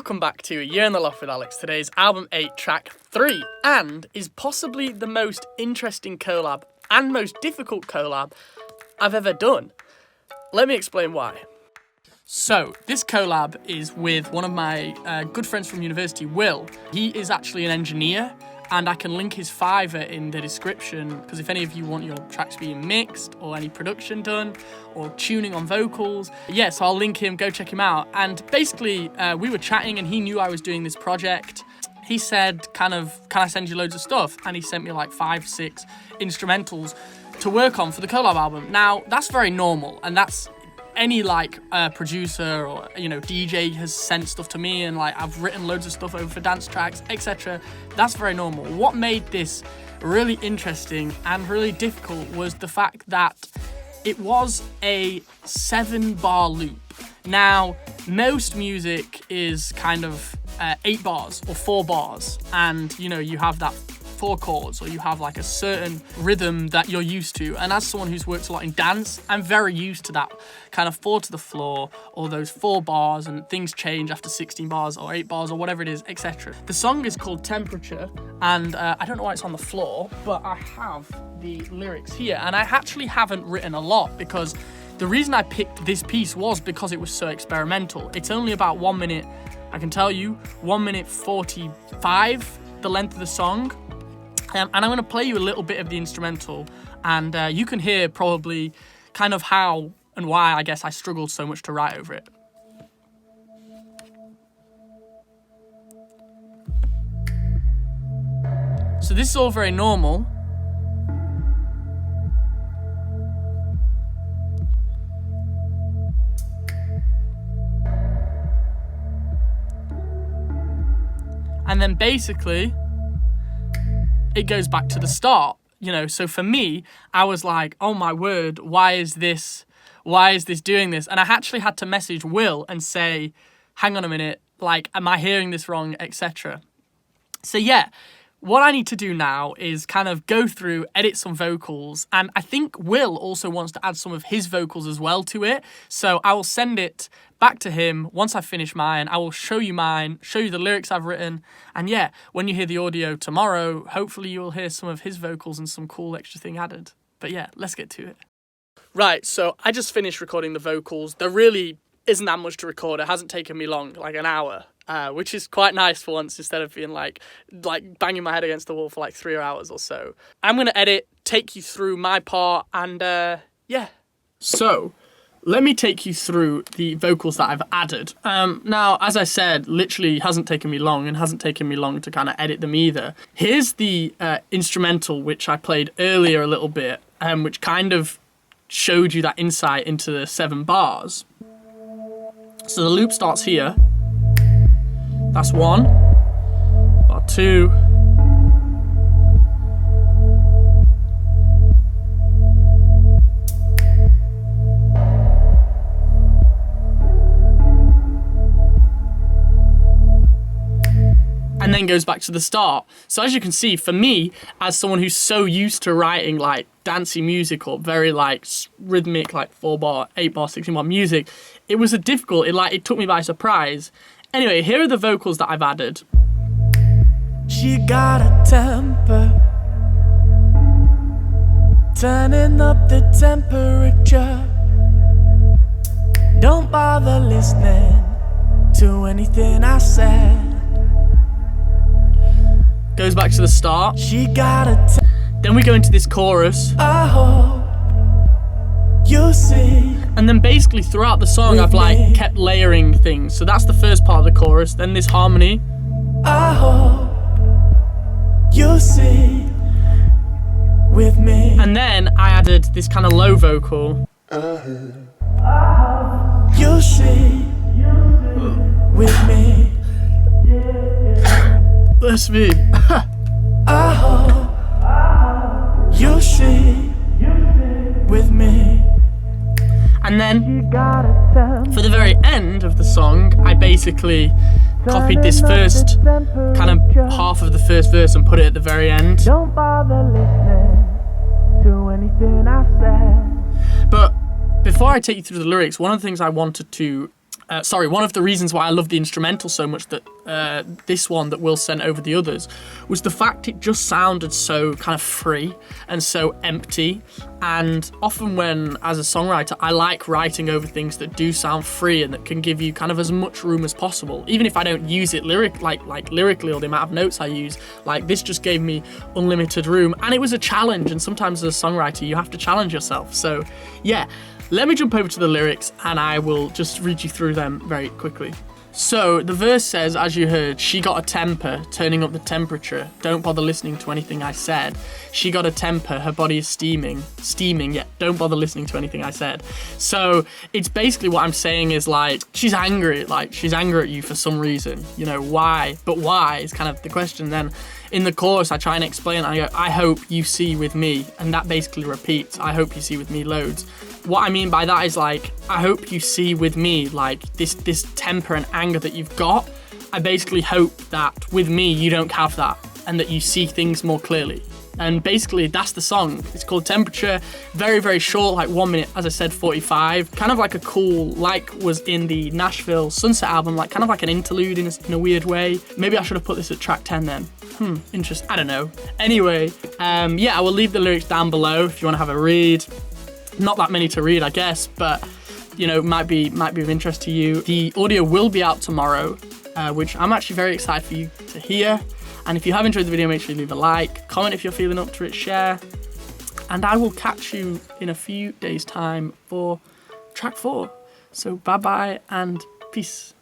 Welcome back to A Year in the Loft with Alex. Today's album 8, track 3, and is possibly the most interesting collab and most difficult collab I've ever done. Let me explain why. So, this collab is with one of my good friends from university, Will. He is actually an engineer, and I can link his Fiverr in the description, because if any of you want your tracks being mixed, or any production done, or tuning on vocals, so I'll link him, go check him out. And basically, we were chatting, and he knew I was doing this project. He said, can I send you loads of stuff? And he sent me like 5-6 instrumentals to work on for the collab album. Now, that's very normal, and that's any producer or DJ has sent stuff to me, and I've written loads of stuff over for dance tracks, etc. That's very normal. What made this really interesting and really difficult was the fact that it was a 7-bar loop. Now, most music is kind of 8 bars or 4 bars, and you have that 4 chords, or you have a certain rhythm that you're used to. And as someone who's worked a lot in dance, I'm very used to that kind of 4 to the floor, or those 4 bars, and things change after 16 bars or 8 bars or whatever it is, etc. The song is called Temperature, and I don't know why it's on the floor, but I have the lyrics here, and I actually haven't written a lot, because the reason I picked this piece was because it was so experimental. It's only about 1 minute, I can tell you, 1 minute 45, the length of the song. And I'm going to play you a little bit of the instrumental, and you can hear probably kind of how and why I guess I struggled so much to write over it. So this is all very normal. And then basically it goes back to the start, so for me, I was like, oh my word, why is this doing this? And I actually had to message Will and say, hang on a minute, am I hearing this wrong, etc. So what I need to do now is kind of go through, edit some vocals, and I think Will also wants to add some of his vocals as well to it, so I will send it back to him once I finish mine. I will show you mine, show you the lyrics I've written, and when you hear the audio tomorrow, hopefully you will hear some of his vocals and some cool extra thing added. But let's get to it. Right, so I just finished recording the vocals. There really isn't that much to record. It hasn't taken me long, an hour. Which is quite nice for once, instead of being like banging my head against the wall for 3 hours or so. I'm going to edit, take you through my part, and So, let me take you through the vocals that I've added. Now, as I said, literally hasn't taken me long, and hasn't taken me long to kind of edit them either. Here's the instrumental, which I played earlier a little bit, which kind of showed you that insight into the 7 bars. So the loop starts here. That's 1, bar 2, and then goes back to the start. So as you can see, for me, as someone who's so used to writing dancey music, or very rhythmic 4-bar, 8-bar, 16-bar music, it was difficult. It took me by surprise. Anyway, here are the vocals that I've added. She got a temper, turning up the temperature. Don't bother listening to anything I said. Goes back to the start. She got a Then we go into this chorus. I hope you see. And then basically throughout the song, I've kept layering things. So that's the first part of the chorus. Then this harmony. I hope you see with me. And then I added this kind of low vocal. You see with me. Bless me. I hope you see with me. And then, for the very end of the song, I basically copied this first, kind of half of the first verse, and put it at the very end. Don't bother listening to anything I said. But before I take you through the lyrics, one of the things I wanted to one of the reasons why I love the instrumental so much, that this one that Will sent over the others, was the fact it just sounded so kind of free and so empty. And often when, as a songwriter, I like writing over things that do sound free and that can give you kind of as much room as possible, even if I don't use it lyrically, or the amount of notes I use. Like, this just gave me unlimited room, and it was a challenge, and sometimes as a songwriter you have to challenge yourself. So yeah, let me jump over to the lyrics and I will just read you through them very quickly. So the verse says, as you heard, she got a temper, turning up the temperature. Don't bother listening to anything I said. She got a temper, her body is steaming, yeah, don't bother listening to anything I said. So it's basically what I'm saying is, like, she's angry at you for some reason, you know, why? But why is kind of the question. Then in the chorus, I try and explain, I go, I hope you see with me, and that basically repeats, I hope you see with me loads. What I mean by that is, like, I hope you see with me, like, this temper and anger that you've got. I basically hope that with me you don't have that, and that you see things more clearly. And basically that's the song. It's called Temperature. Very, very short, like 1 minute, as I said, 45. Kind of like a cool, like was in the Nashville Sunset album, like kind of like an interlude in a weird way. Maybe I should have put this at track 10 then. Interesting. I don't know. Anyway, yeah, I will leave the lyrics down below if you want to have a read. Not that many to read, I guess, but you know, might be of interest to you. The audio will be out tomorrow, which I'm actually very excited for you to hear. And if you have enjoyed the video, make sure you leave a like, comment if you're feeling up to it, share, and I will catch you in a few days' time for track 4. So bye bye and peace.